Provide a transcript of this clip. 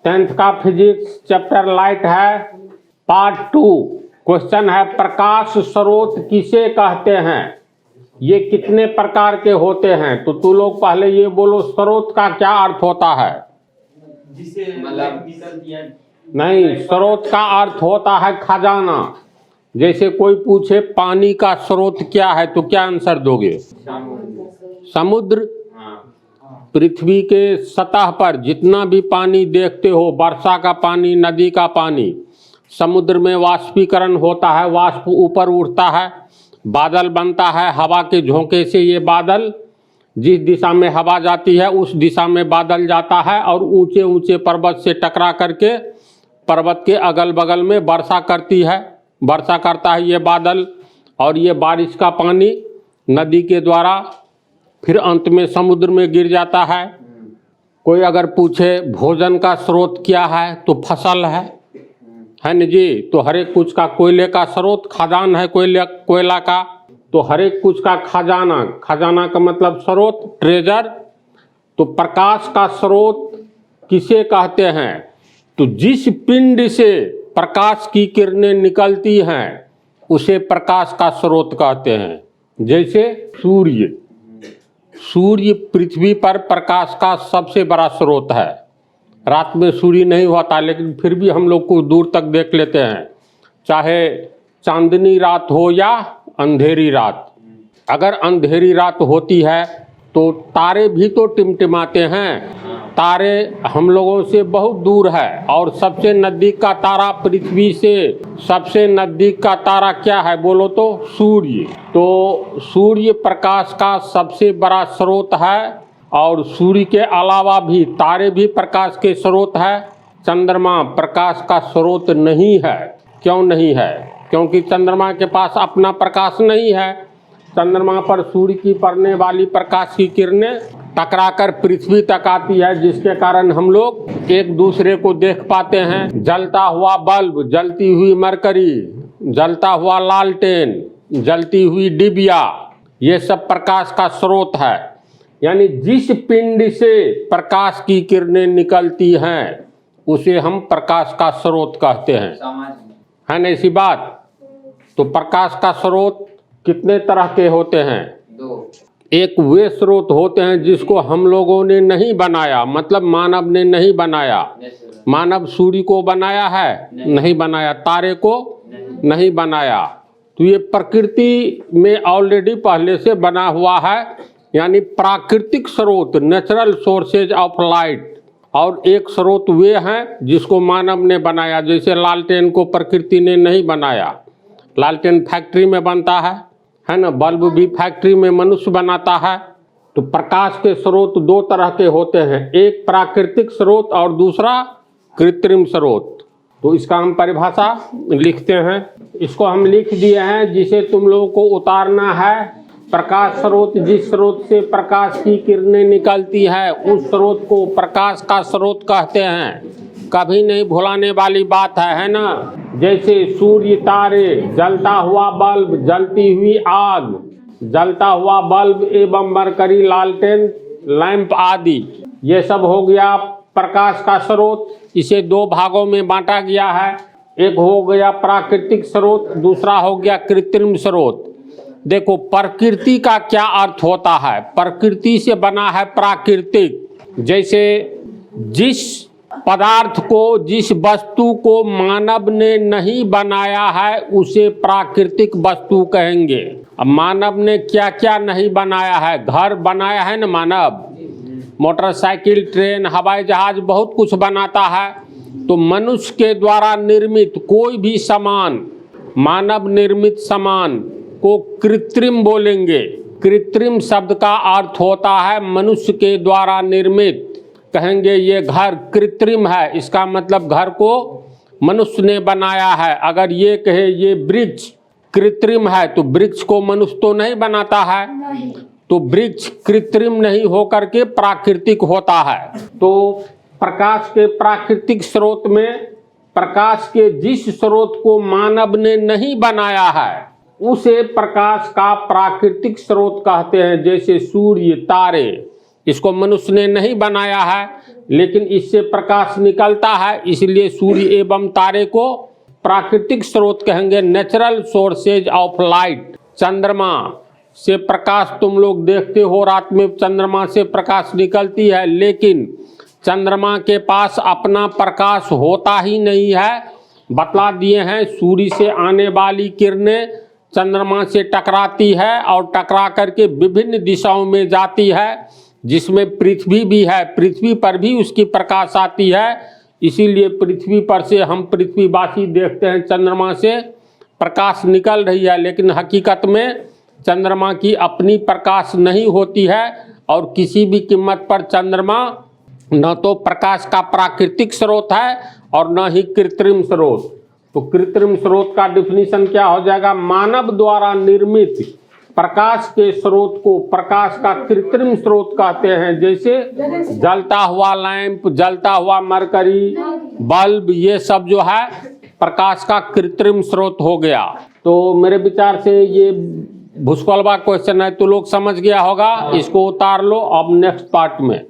10th का physics chapter light है, part 2। Question है प्रकाश स्रोत किसे कहते हैं, ये कितने प्रकार के होते हैं। तो तू लोग पहले ये बोलो स्रोत का क्या अर्थ होता है। जिसे मतलब नहीं, स्रोत का अर्थ होता है खजाना। जैसे कोई पूछे पानी का स्रोत क्या है तो क्या आंसर दोगे। समुद्र। पृथ्वी के सतह पर जितना भी पानी देखते हो, वर्षा का पानी, नदी का पानी, समुद्र में वाष्पीकरण होता है, वाष्प ऊपर उठता है, बादल बनता है। हवा के झोंके से ये बादल, जिस दिशा में हवा जाती है उस दिशा में बादल जाता है और ऊंचे ऊंचे पर्वत से टकरा करके पर्वत के अगल बगल में वर्षा करती है, वर्षा करता है ये बादल। और ये बारिश का पानी नदी के द्वारा फिर अंत में समुद्र में गिर जाता है। कोई अगर पूछे भोजन का स्रोत क्या है तो फसल है न जी। तो हर एक कुछ का, कोयले का स्रोत खदान है, कोयला का। तो हर एक कुछ का खजाना, खजाना का मतलब स्रोत, ट्रेजर। तो प्रकाश का स्रोत किसे कहते हैं, तो जिस पिंड से प्रकाश की किरणें निकलती हैं उसे प्रकाश का स्रोत कहते हैं। जैसे सूर्य, सूर्य पृथ्वी पर प्रकाश का सबसे बड़ा स्रोत है। रात में सूर्य नहीं होता लेकिन फिर भी हम लोग को दूर तक देख लेते हैं, चाहे चांदनी रात हो या अंधेरी रात। अगर अंधेरी रात होती है तो तारे भी तो टिमटिमाते हैं। तारे हम लोगों से बहुत दूर है और सबसे नज़दीक का तारा, पृथ्वी से सबसे नज़दीक का तारा क्या है बोलो तो सूर्य। तो सूर्य प्रकाश का सबसे बड़ा स्रोत है और सूर्य के अलावा भी तारे भी प्रकाश के स्रोत है। चंद्रमा प्रकाश का स्रोत नहीं है। क्यों नहीं है? क्योंकि चंद्रमा के पास अपना प्रकाश नहीं है। चंद्रमा पर सूर्य की पड़ने वाली प्रकाश की किरणें टकराकर पृथ्वी तक आती है, जिसके कारण हम लोग एक दूसरे को देख पाते हैं। जलता हुआ बल्ब, जलती हुई मरकरी, जलता हुआ लालटेन, जलती हुई डिबिया, ये सब प्रकाश का स्रोत है। यानी जिस पिंड से प्रकाश की किरणें निकलती हैं उसे हम प्रकाश का स्रोत कहते हैं, है ना इसी बात। तो प्रकाश का स्रोत कितने तरह के होते हैं? दो। एक वे स्रोत होते हैं जिसको हम लोगों ने नहीं बनाया, मतलब मानव ने नहीं बनाया। मानव सूर्य को बनाया है? नहीं बनाया। तारे को नहीं बनाया। तो ये प्रकृति में ऑलरेडी पहले से बना हुआ है, यानी प्राकृतिक स्रोत, नेचुरल सोर्सेज ऑफ लाइट। और एक स्रोत वे हैं जिसको मानव ने बनाया। जैसे लालटेन को प्रकृति ने नहीं बनाया, लालटेन फैक्ट्री में बनता है ना। बल्ब भी फैक्ट्री में मनुष्य बनाता है। तो प्रकाश के स्रोत दो तरह के होते हैं, एक प्राकृतिक स्रोत और दूसरा कृत्रिम स्रोत। तो इसका हम परिभाषा लिखते हैं, इसको हम लिख दिए हैं, जिसे तुम लोगों को उतारना है। प्रकाश स्रोत, जिस स्रोत से प्रकाश की किरणें निकलती है उस स्रोत को प्रकाश का स्रोत कहते हैं। कभी नहीं भुलाने वाली बात है ना। जैसे सूर्य, तारे, जलता हुआ बल्ब, जलती हुई आग, जलता हुआ बल्ब एवं मरकरी, लालटेन, लैंप आदि, ये सब हो गया प्रकाश का स्रोत। इसे दो भागों में बांटा गया है, एक हो गया प्राकृतिक स्रोत, दूसरा हो गया कृत्रिम स्रोत। देखो प्रकृति का क्या अर्थ होता है, प्रकृति से बना है प्राकृतिक। जैसे जिस पदार्थ को, जिस वस्तु को मानव ने नहीं बनाया है उसे प्राकृतिक वस्तु कहेंगे। अब मानव ने क्या क्या नहीं बनाया है, घर बनाया है ना मानव, मोटरसाइकिल, ट्रेन, हवाई जहाज, बहुत कुछ बनाता है। तो मनुष्य के द्वारा निर्मित कोई भी सामान, मानव निर्मित सामान को कृत्रिम बोलेंगे। कृत्रिम शब्द का अर्थ होता है मनुष्य के द्वारा निर्मित। कहेंगे ये घर कृत्रिम है, इसका मतलब घर को मनुष्य ने बनाया है। अगर ये कहे ये वृक्ष कृत्रिम है तो वृक्ष को मनुष्य तो नहीं बनाता है, तो वृक्ष कृत्रिम नहीं होकर के प्राकृतिक होता है। तो प्रकाश के प्राकृतिक स्रोत में, प्रकाश के जिस स्रोत को मानव ने नहीं बनाया है उसे प्रकाश का प्राकृतिक स्रोत कहते हैं। जैसे सूर्य, तारे, इसको मनुष्य ने नहीं बनाया है, लेकिन इससे प्रकाश निकलता है, इसलिए सूर्य एवं तारे को प्राकृतिक स्रोत कहेंगे, नेचुरल सोर्सेज ऑफ लाइट। चंद्रमा से प्रकाश तुम लोग देखते हो, रात में चंद्रमा से प्रकाश निकलती है, लेकिन चंद्रमा के पास अपना प्रकाश होता ही नहीं है। बतला दिए हैं, सूर्य से आने वाली किरणें चंद्रमा से टकराती है और टकरा करके विभिन्न दिशाओं में जाती है, जिसमें पृथ्वी भी है, पृथ्वी पर भी उसकी प्रकाश आती है। इसीलिए पृथ्वी पर से हम पृथ्वीवासी देखते हैं चंद्रमा से प्रकाश निकल रही है, लेकिन हकीकत में चंद्रमा की अपनी प्रकाश नहीं होती है। और किसी भी कीमत पर चंद्रमा न तो प्रकाश का प्राकृतिक स्रोत है और न ही कृत्रिम स्रोत। तो कृत्रिम स्रोत का डिफिनीशन क्या हो जाएगा? मानव द्वारा निर्मित प्रकाश के स्रोत को प्रकाश का कृत्रिम स्रोत कहते हैं। जैसे जलता हुआ लैंप, जलता हुआ मरकरी, बल्ब, ये सब जो है प्रकाश का कृत्रिम स्रोत हो गया। तो मेरे विचार से ये भूस्खलवा क्वेश्चन है, तो लोग समझ गया होगा। इसको उतार लो अब नेक्स्ट पार्ट में।